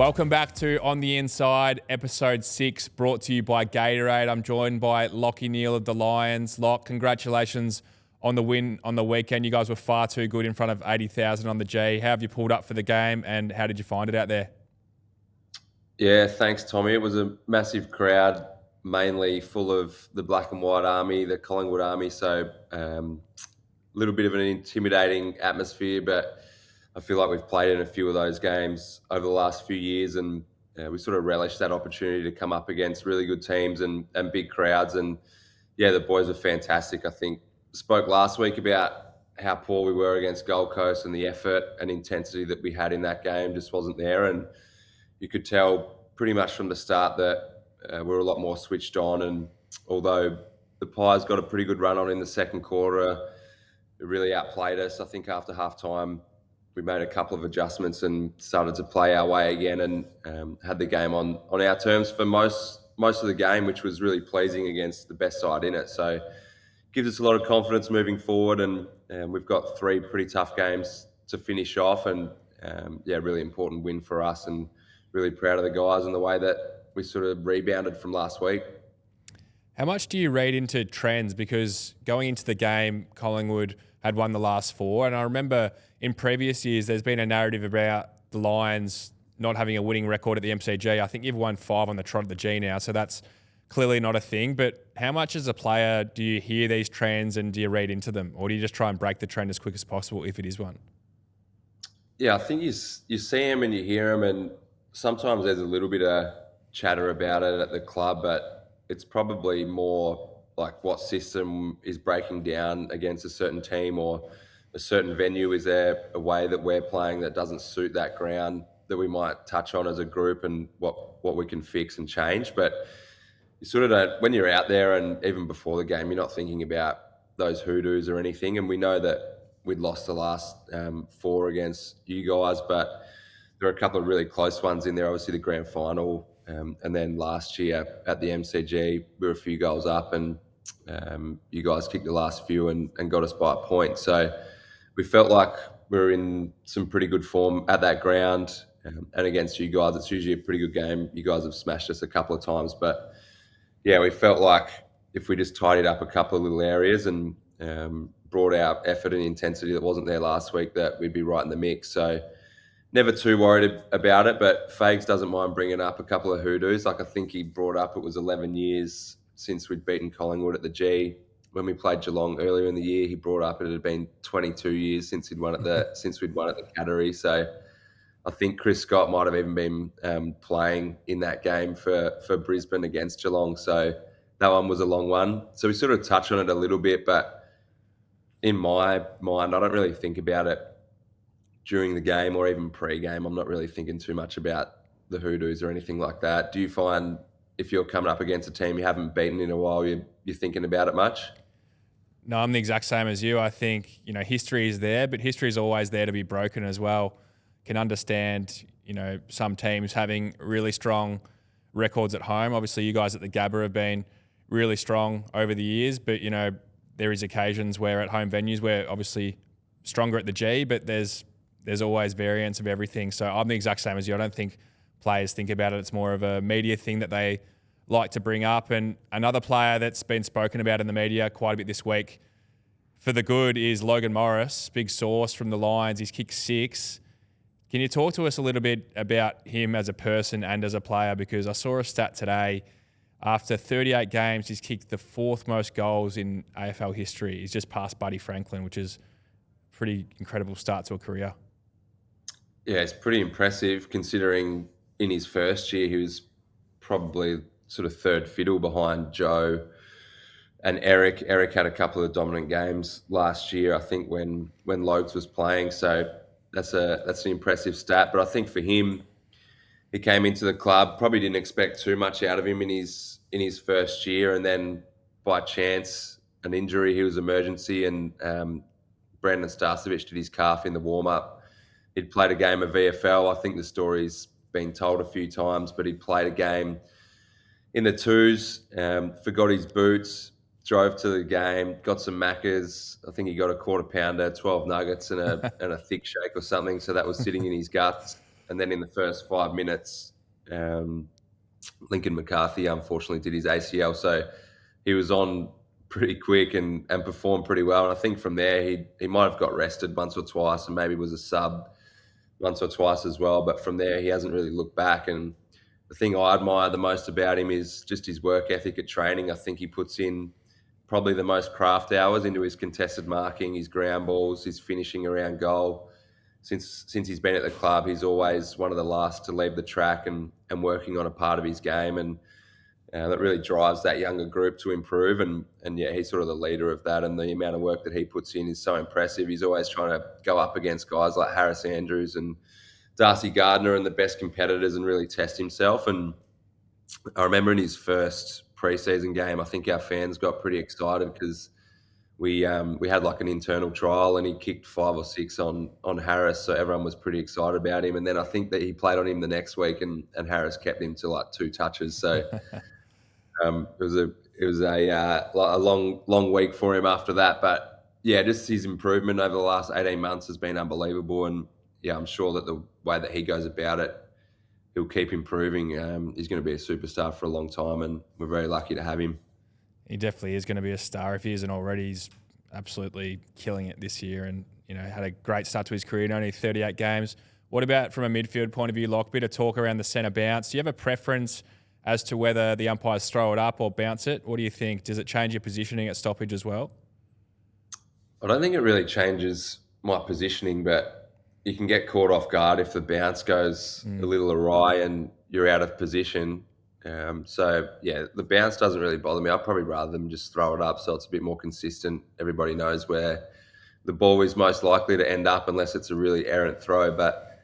Welcome back to On the Inside, episode 6, brought to you by Gatorade. I'm joined by Lachie Neale of the Lions. Lock, congratulations on the win on the weekend. You guys were far too good in front of 80,000 on the G. How have you pulled up for the game and how did you find it out there? Yeah, thanks, Tommy. It was a massive crowd, mainly full of the Black and White Army, the Collingwood Army. So a little bit of an intimidating atmosphere, but I feel like we've played in a few of those games over the last few years, and we sort of relish that opportunity to come up against really good teams and big crowds. And yeah, the boys are fantastic. I think spoke last week about how poor we were against Gold Coast and the effort and intensity that we had in that game just wasn't there. And you could tell pretty much from the start that we're a lot more switched on. And although the Pies got a pretty good run on in the second quarter, it really outplayed us. I think after halftime, we made a couple of adjustments and started to play our way again and had the game on our terms for most of the game, which was really pleasing against the best side in it. So gives us a lot of confidence moving forward. And we've got 3 pretty tough games to finish off. And really important win for us, and really proud of the guys and the way that we sort of rebounded from last week. How much do you read into trends? Because going into the game, Collingwood had won the last 4. And I remember in previous years, there's been a narrative about the Lions not having a winning record at the MCG. I think you've won 5 on the trot at the G now, so that's clearly not a thing. But how much as a player do you hear these trends and do you read into them? Or do you just try and break the trend as quick as possible if it is one? Yeah, I think you see them and you hear them, and sometimes there's a little bit of chatter about it at the club, but it's probably more like what system is breaking down against a certain team or a certain venue. Is there a way that we're playing that doesn't suit that ground that we might touch on as a group, and what we can fix and change? But you sort of don't, when you're out there and even before the game, you're not thinking about those hoodoos or anything. And we know that we'd lost the last 4 against you guys, but there are a couple of really close ones in there. Obviously, the grand final, and then last year at the MCG, we were a few goals up, and you guys kicked the last few and got us by a point. So we felt like we were in some pretty good form at that ground, and against you guys, it's usually a pretty good game. You guys have smashed us a couple of times, but yeah, we felt like if we just tidied up a couple of little areas and brought out effort and intensity that wasn't there last week, that we'd be right in the mix. So never too worried about it, but Fags doesn't mind bringing up a couple of hoodoos. Like I think he brought up it was 11 years since we'd beaten Collingwood at the G. When we played Geelong earlier in the year, he brought up it had been 22 years since we'd won at the Cattery. So I think Chris Scott might have even been playing in that game for Brisbane against Geelong. So that one was a long one. So we sort of touched on it a little bit, but in my mind, I don't really think about it during the game or even pre-game. I'm not really thinking too much about the hoodoos or anything like that. Do you find if you're coming up against a team you haven't beaten in a while, you're thinking about it much? No, I'm the exact same as you. I think, history is there, but history is always there to be broken as well. Can understand, some teams having really strong records at home. Obviously, you guys at the Gabba have been really strong over the years, but, there is occasions where at home venues we're obviously stronger at the G, but there's always variance of everything. So I'm the exact same as you. I don't think players think about it. It's more of a media thing that they like to bring up. And another player that's been spoken about in the media quite a bit this week for the good is Logan Morris, big source from the Lions. He's kicked 6. Can you talk to us a little bit about him as a person and as a player? Because I saw a stat today. After 38 games, he's kicked the 4th most goals in AFL history. He's just passed Buddy Franklin, which is a pretty incredible start to a career. Yeah, it's pretty impressive considering in his first year he was probably sort of third fiddle behind Joe and Eric. Eric had a couple of dominant games last year, I think, when Logs was playing. So that's an impressive stat. But I think for him, he came into the club, probably didn't expect too much out of him in his first year, and then by chance an injury, he was emergency, and Brandon Starcevich did his calf in the warm-up. He'd played a game of VFL. I think the story's been told a few times, but he'd played a game in the twos, forgot his boots, drove to the game, got some Maccas. I think he got a quarter pounder, 12 nuggets and a thick shake or something. So that was sitting in his guts. And then in the first 5 minutes, Lincoln McCarthy unfortunately did his ACL, so he was on pretty quick and performed pretty well. And I think from there he might have got rested once or twice and maybe was a sub once or twice as well. But from there he hasn't really looked back. And the thing I admire the most about him is just his work ethic at training. I think he puts in probably the most craft hours into his contested marking, his ground balls, his finishing around goal. Since he's been at the club, he's always one of the last to leave the track and working on a part of his game. And that really drives that younger group to improve. And yeah, he's sort of the leader of that. And the amount of work that he puts in is so impressive. He's always trying to go up against guys like Harris Andrews and Darcy Gardner and the best competitors and really test himself. And I remember in his first preseason game, I think our fans got pretty excited because we had like an internal trial and he kicked 5 or 6 on Harris, so everyone was pretty excited about him. And then I think that he played on him the next week and Harris kept him to like 2 touches. So it was a long week for him after that. But yeah, just his improvement over the last 18 months has been unbelievable. And yeah, I'm sure that the way that he goes about it, he'll keep improving. He's going to be a superstar for a long time, and we're very lucky to have him. He definitely is going to be a star. If he isn't already, he's absolutely killing it this year and, had a great start to his career in only 38 games. What about from a midfield point of view, Lock? Bit of talk around the centre bounce. Do you have a preference as to whether the umpires throw it up or bounce it? What do you think? Does it change your positioning at stoppage as well? I don't think it really changes my positioning, but you can get caught off guard if the bounce goes a little awry and you're out of position. So yeah, the bounce doesn't really bother me. I'd probably rather them just throw it up so it's a bit more consistent. Everybody knows where the ball is most likely to end up unless it's a really errant throw. But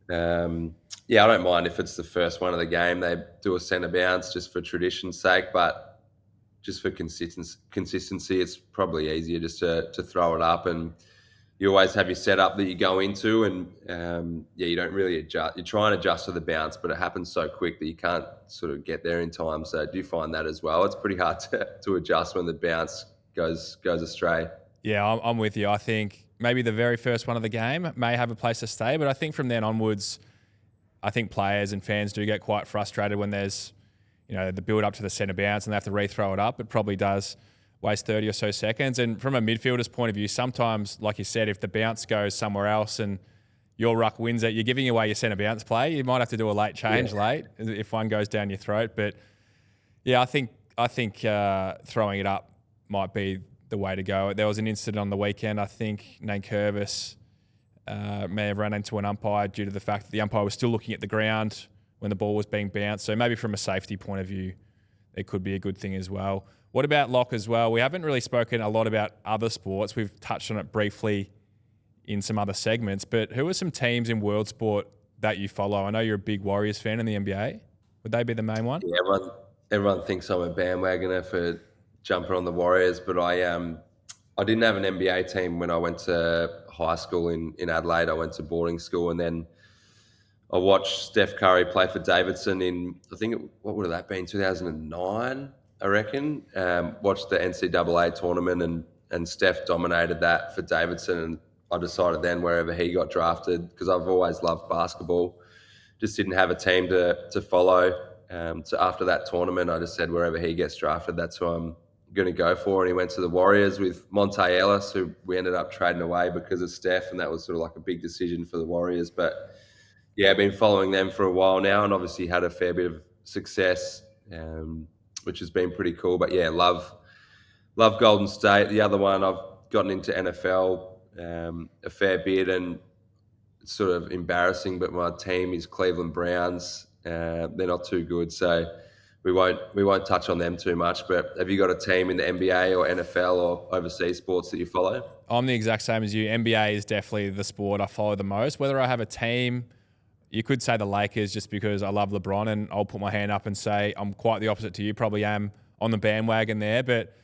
yeah, I don't mind if it's the first one of the game. They do a centre bounce just for tradition's sake, but just for consistency, it's probably easier just to throw it up. And you always have your setup that you go into, and yeah, you don't really adjust. You try and adjust to the bounce, but it happens so quick that you can't sort of get there in time. So I do find that as well. It's pretty hard to adjust when the bounce goes astray. Yeah, I'm with you. I think maybe the very first one of the game may have a place to stay, but I think from then onwards, I think players and fans do get quite frustrated when there's, the build up to the centre bounce and they have to re-throw it up. It probably does waste 30 or so seconds. And from a midfielder's point of view, sometimes, like you said, if the bounce goes somewhere else and your ruck wins it, you're giving away your centre bounce play. You might have to do a late change late if one goes down your throat. But yeah, I think throwing it up might be the way to go. There was an incident on the weekend. I think Nankervis may have run into an umpire due to the fact that the umpire was still looking at the ground when the ball was being bounced. So maybe from a safety point of view, it could be a good thing as well. What about Lock as well? We haven't really spoken a lot about other sports. We've touched on it briefly in some other segments, but who are some teams in world sport that you follow? I know you're a big Warriors fan in the NBA. Would they be the main one? Yeah, everyone thinks I'm a bandwagoner for jumping on the Warriors, but I didn't have an NBA team when I went to high school in Adelaide. I went to boarding school, and then I watched Steph Curry play for Davidson in, what would have that been, 2009, I reckon. Watched the NCAA tournament, and Steph dominated that for Davidson, and I decided then wherever he got drafted, because I've always loved basketball, just didn't have a team to follow. So after that tournament, I just said wherever he gets drafted, that's who I'm going to go for. And he went to the Warriors with Monte Ellis, who we ended up trading away because of Steph, and that was sort of like a big decision for the Warriors. But yeah, I've been following them for a while now, and obviously had a fair bit of success, which has been pretty cool. But yeah, love Golden State. The other one, I've gotten into NFL a fair bit, and it's sort of embarrassing, but my team is Cleveland Browns. They're not too good, so we won't touch on them too much. But have you got a team in the NBA or NFL or overseas sports that you follow? I'm the exact same as you. NBA is definitely the sport I follow the most. Whether I have a team, you could say the Lakers, just because I love LeBron, and I'll put my hand up and say I'm quite the opposite to you. Probably am on the bandwagon there, but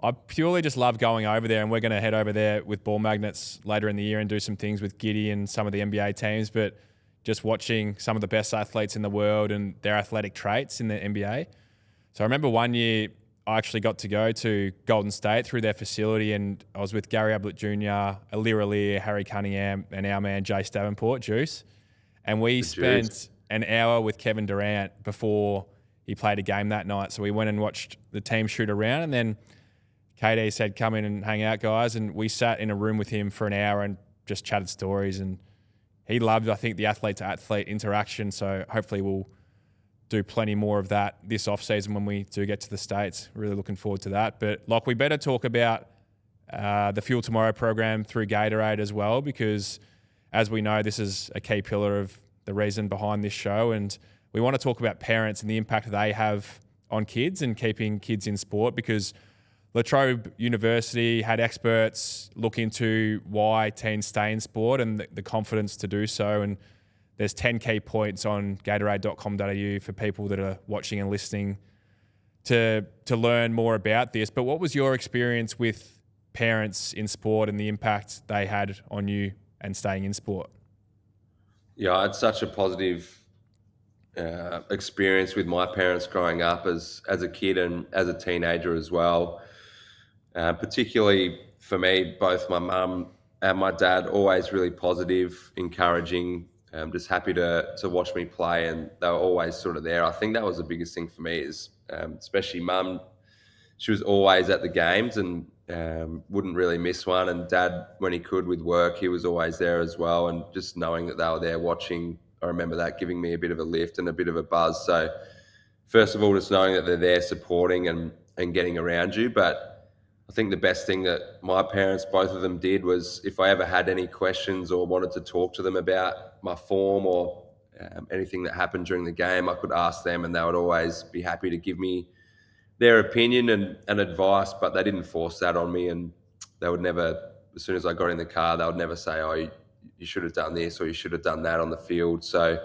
I purely just love going over there, and we're going to head over there with Ball Magnets later in the year and do some things with Giddy and some of the NBA teams, but just watching some of the best athletes in the world and their athletic traits in the NBA. So I remember one year I actually got to go to Golden State through their facility, and I was with Gary Ablett Jr., Alir, Harry Cunningham, and our man Jace Davenport, Juice. And we The spent Jews. an hour with Kevin Durant before he played a game that night. So we went and watched the team shoot around, and then KD said, come in and hang out, guys. And we sat in a room with him for an hour and just chatted stories. And he loved, I think, the athlete-to-athlete interaction. So hopefully we'll do plenty more of that this off-season when we do get to the States. Really looking forward to that. But, like, we better talk about the Fuel Tomorrow program through Gatorade as well, because, as we know, this is a key pillar of the reason behind this show. And we want to talk about parents and the impact they have on kids and keeping kids in sport, because La Trobe University had experts look into why teens stay in sport and the confidence to do so. And there's 10 key points on Gatorade.com.au for people that are watching and listening to learn more about this. But what was your experience with parents in sport and the impact they had on you and staying in sport? Yeah, I had such a positive experience with my parents growing up as a kid and as a teenager as well. Particularly for me, both my mum and my dad always really positive, encouraging, just happy to watch me play, and they were always sort of there. I think that was the biggest thing for me is, especially mum, she was always at the games and wouldn't really miss one. And dad, when he could with work, he was always there as well. And just knowing that they were there watching, I remember that giving me a bit of a lift and a bit of a buzz. So first of all, just knowing that they're there supporting and getting around you. But I think the best thing that my parents, both of them, did was if I ever had any questions or wanted to talk to them about my form or anything that happened during the game, I could ask them, and they would always be happy to give me their opinion and advice, but they didn't force that on me. And they would never, as soon as I got in the car, they would never say, oh, you should have done this or you should have done that on the field. So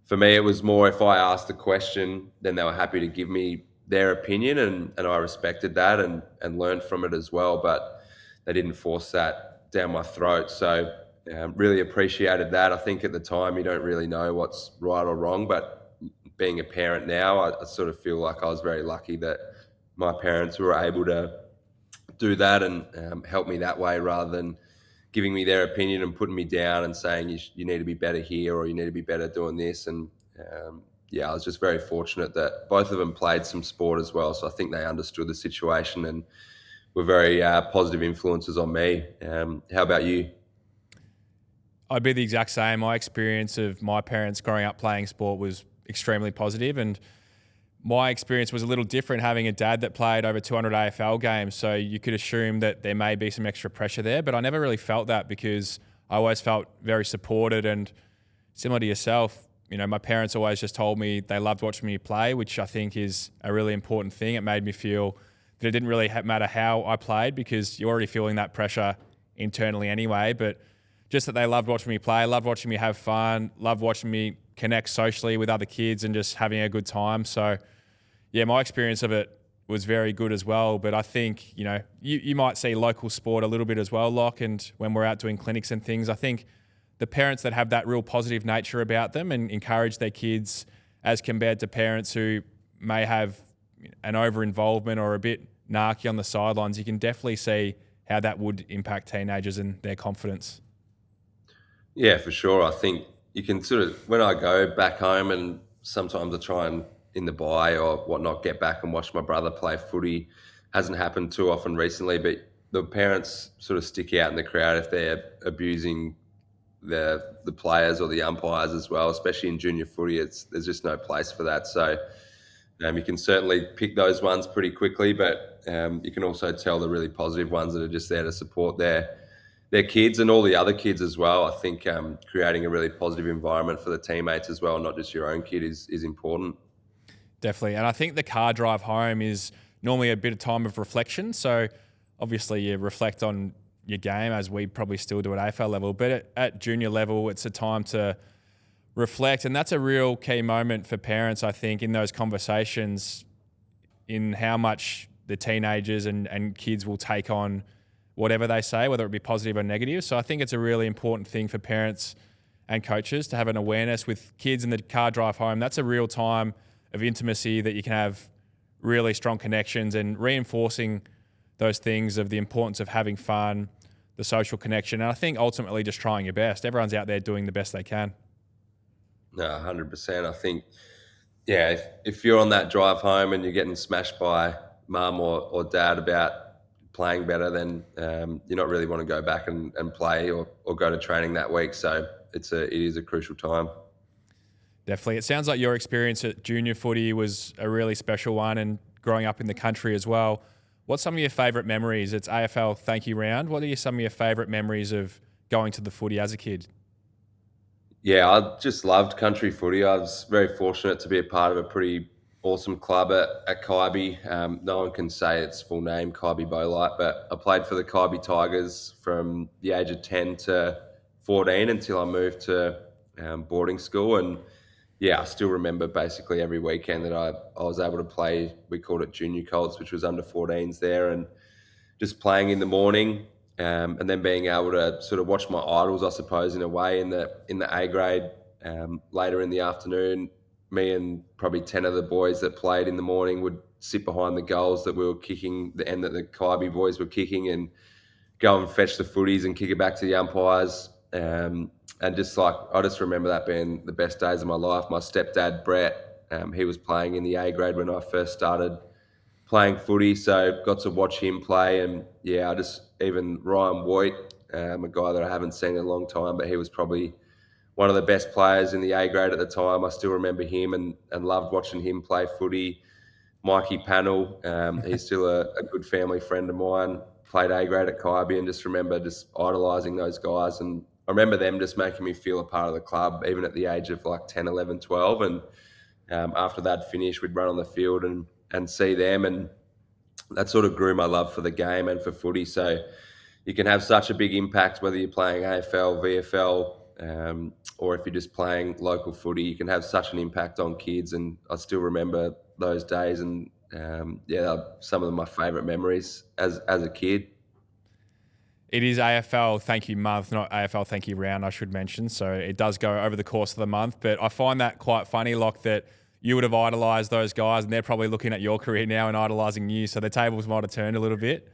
for me, it was more if I asked the question, then they were happy to give me their opinion, and I respected that and learned from it as well. But they didn't force that down my throat. So really appreciated that. I think at the time you don't really know what's right or wrong, but being a parent now, I sort of feel like I was very lucky that my parents were able to do that and help me that way, rather than giving me their opinion and putting me down and saying you need to be better here or you need to be better doing this. And yeah, I was just very fortunate that both of them played some sport as well. So I think they understood the situation and were very positive influences on me. How about you? I'd be the exact same. My experience of my parents growing up playing sport was extremely positive, and my experience was a little different, having a dad that played over 200 AFL games. So you could assume that there may be some extra pressure there, but I never really felt that because I always felt very supported. And similar to yourself, you know, my parents always just told me they loved watching me play, which I think is a really important thing. It made me feel that it didn't really matter how I played, because you're already feeling that pressure internally anyway. But just that they loved watching me play, loved watching me have fun, loved watching me connect socially with other kids and just having a good time. So yeah, my experience of it was very good as well. But I think, you know, you might see local sport a little bit as well, Locke, and when we're out doing clinics and things, I think the parents that have that real positive nature about them and encourage their kids, as compared to parents who may have an over-involvement or a bit narky on the sidelines, you can definitely see how that would impact teenagers and their confidence. Yeah, for sure. I think you can sort of, when I go back home, and sometimes I try and in the bye or whatnot, get back and watch my brother play footy. Hasn't happened too often recently, but the parents sort of stick out in the crowd if they're abusing the players or the umpires as well, especially in junior footy. There's just no place for that. So you can certainly pick those ones pretty quickly, but you can also tell the really positive ones that are just there to support their kids and all the other kids as well. I think creating a really positive environment for the teammates as well, not just your own kid, is important. Definitely. And I think the car drive home is normally a bit of time of reflection. So obviously you reflect on your game, as we probably still do at AFL level, but at junior level, it's a time to reflect. And that's a real key moment for parents, I think, in those conversations, in how much the teenagers and kids will take on whatever they say, whether it be positive or negative. So I think it's a really important thing for parents and coaches to have an awareness with kids in the car drive home. That's a real time of intimacy that you can have really strong connections, and reinforcing those things of the importance of having fun, the social connection. And I think ultimately just trying your best. Everyone's out there doing the best they can. No, 100%. I think, yeah, if you're on that drive home and you're getting smashed by mum or dad about playing better, then you not really want to go back and play or go to training that week. So it is a crucial time. Definitely. It sounds like your experience at junior footy was a really special one and growing up in the country as well. What's some of your favourite memories? It's AFL thank you round. What are some of your favourite memories of going to the footy as a kid? Yeah, I just loved country footy. I was very fortunate to be a part of a pretty awesome club at Kaiby. No one can say its full name, Kaiby Bolite, but I played for the Kaiby Tigers from the age of 10 to 14 until I moved to boarding school. And yeah, I still remember basically every weekend that I was able to play. We called it junior colts, which was under 14s there. And just playing in the morning, and then being able to sort of watch my idols, I suppose, in a way, in the A grade. Later in the afternoon, me and probably 10 of the boys that played in the morning would sit behind the goals that we were kicking, the end that the Kaiby boys were kicking, and go and fetch the footies and kick it back to the umpires. And just like, I just remember that being the best days of my life. My stepdad, Brett, he was playing in the A grade when I first started playing footy, so got to watch him play. And yeah, I just, even Ryan Voigt, a guy that I haven't seen in a long time, but he was probably one of the best players in the A grade at the time. I still remember him and loved watching him play footy. Mikey Pannell, he's still a good family friend of mine. Played A grade at Kaiby, and just remember just idolising those guys. And I remember them just making me feel a part of the club, even at the age of like 10, 11, 12. And after that finished, we'd run on the field and see them. And that sort of grew my love for the game and for footy. So you can have such a big impact whether you're playing AFL, VFL, or if you're just playing local footy. You can have such an impact on kids, and I still remember those days. And yeah, they're some of my favourite memories as a kid. It is AFL thank you month, not AFL thank you round, I should mention. So it does go over the course of the month. But I find that quite funny, Locke, that you would have idolised those guys and they're probably looking at your career now and idolising you. So the tables might have turned a little bit.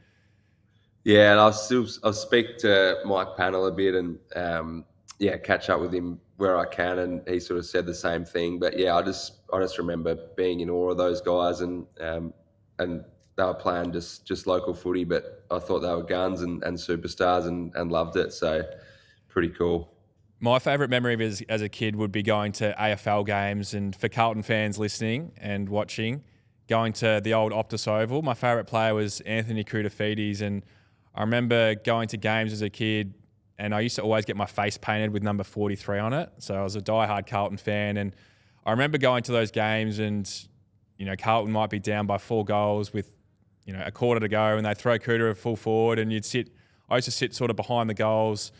Yeah, and I'll speak to Mike Pannell a bit and yeah, catch up with him where I can, and he sort of said the same thing. But yeah, I just remember being in awe of those guys, and they were playing just local footy, but I thought they were guns and superstars, and loved it. So pretty cool. My favourite memory of as a kid would be going to AFL games, and for Carlton fans listening and watching, going to the old Optus Oval. My favourite player was Anthony Koutafidis, and I remember going to games as a kid, and I used to always get my face painted with number 43 on it. So I was a diehard Carlton fan, and I remember going to those games, and Carlton might be down by 4 goals with a quarter to go, and they throw Cooter full forward, and I used to sit sort of behind the goals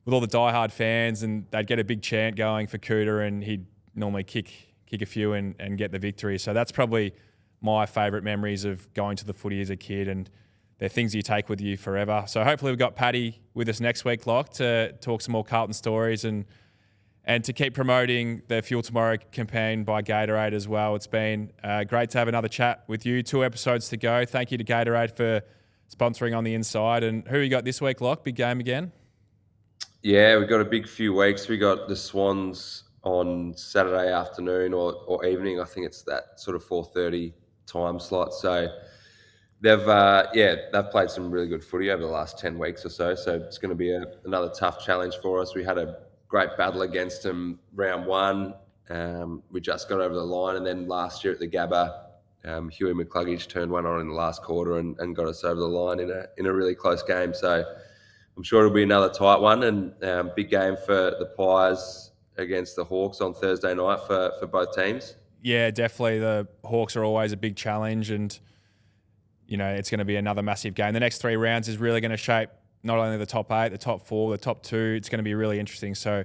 with all the diehard fans, and they'd get a big chant going for Cooter, and he'd normally kick a few and get the victory. So that's probably my favourite memories of going to the footy as a kid, and they're things you take with you forever. So hopefully we've got Paddy with us next week, Locke, to talk some more Carlton stories and to keep promoting the Fuel Tomorrow campaign by Gatorade as well. It's been great to have another chat with you. 2 episodes to go. Thank you to Gatorade for sponsoring On The Inside. And who you got this week, Locke? Big game again? Yeah, we've got a big few weeks. We got the Swans on Saturday afternoon or evening. I think it's that sort of 4:30 time slot. So they've played some really good footy over the last 10 weeks or so. So it's going to be another tough challenge for us. We had a great battle against them round 1. We just got over the line, and then last year at the Gabba, Huey McCluggage turned one on in the last quarter and got us over the line in a really close game. So I'm sure it'll be another tight one, and big game for the Pies against the Hawks on Thursday night for both teams. Yeah, definitely. The Hawks are always a big challenge, and it's going to be another massive game. The next 3 rounds is really going to shape not only the top 8, the top 4, the top 2. It's going to be really interesting. So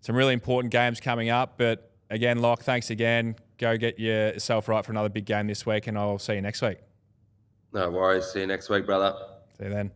some really important games coming up. But again, Locke, thanks again. Go get yourself right for another big game this week, and I'll see you next week. No worries. See you next week, brother. See you then.